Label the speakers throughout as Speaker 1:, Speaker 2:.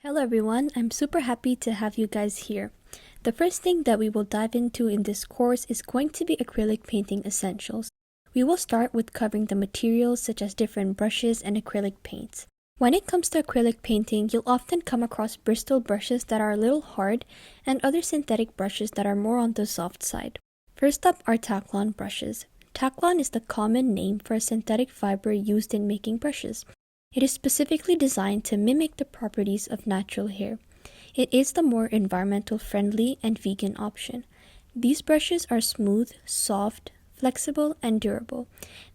Speaker 1: Hello everyone, I'm super happy to have you guys here. The first thing that we will dive into in this course is going to be acrylic painting essentials. We will start with covering the materials such as different brushes and acrylic paints. When it comes to acrylic painting, you'll often come across bristle brushes that are a little hard and other synthetic brushes that are more on the soft side. First up are Taklon brushes. Taklon is the common name for a synthetic fiber used in making brushes. It is specifically designed to mimic the properties of natural hair. It is the more environmental friendly and vegan option. These brushes are smooth, soft, flexible, and durable.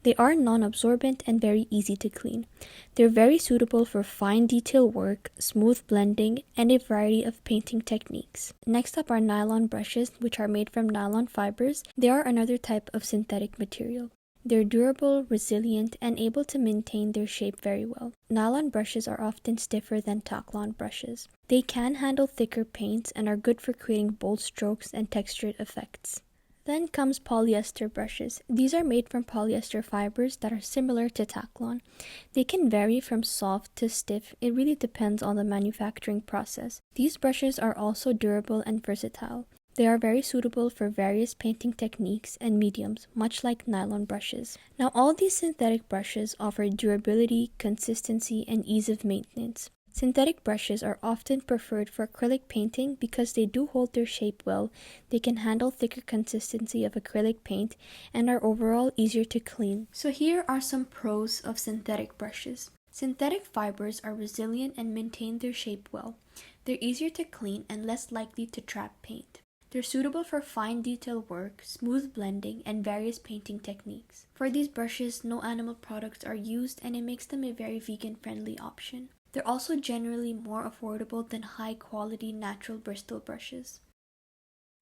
Speaker 1: They are non-absorbent and very easy to clean. They're very suitable for fine detail work, smooth blending, and a variety of painting techniques. Next up are nylon brushes, which are made from nylon fibers. They are another type of synthetic material. They're durable, resilient, and able to maintain their shape very well. Nylon brushes are often stiffer than Taklon brushes. They can handle thicker paints and are good for creating bold strokes and textured effects. Then comes polyester brushes. These are made from polyester fibers that are similar to Taklon. They can vary from soft to stiff. It really depends on the manufacturing process. These brushes are also durable and versatile. They are very suitable for various painting techniques and mediums, much like nylon brushes. Now, all these synthetic brushes offer durability, consistency, and ease of maintenance. Synthetic brushes are often preferred for acrylic painting because they do hold their shape well, they can handle thicker consistency of acrylic paint, and are overall easier to clean. So here are some pros of synthetic brushes. Synthetic fibers are resilient and maintain their shape well. They're easier to clean and less likely to trap paint. They're suitable for fine detail work, smooth blending, and various painting techniques. For these brushes, no animal products are used and it makes them a very vegan-friendly option. They're also generally more affordable than high-quality natural bristle brushes.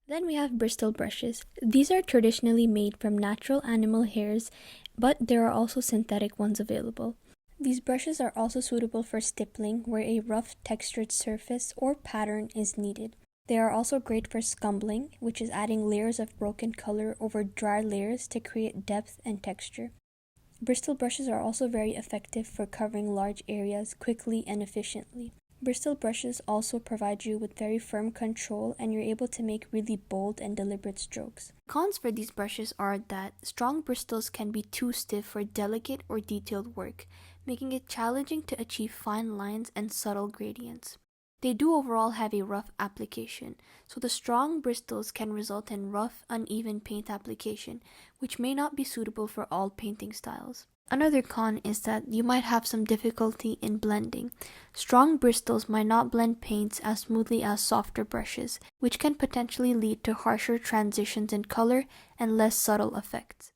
Speaker 1: Then we have bristle brushes. These are traditionally made from natural animal hairs, but there are also synthetic ones available. These brushes are also suitable for stippling, where a rough textured surface or pattern is needed. They are also great for scumbling, which is adding layers of broken color over dry layers to create depth and texture. Bristle brushes are also very effective for covering large areas quickly and efficiently. Bristle brushes also provide you with very firm control and you're able to make really bold and deliberate strokes. Cons for these brushes are that strong bristles can be too stiff for delicate or detailed work, making it challenging to achieve fine lines and subtle gradients. They do overall have a rough application, so the strong bristles can result in rough, uneven paint application, which may not be suitable for all painting styles. Another con is that you might have some difficulty in blending. Strong bristles might not blend paints as smoothly as softer brushes, which can potentially lead to harsher transitions in color and less subtle effects.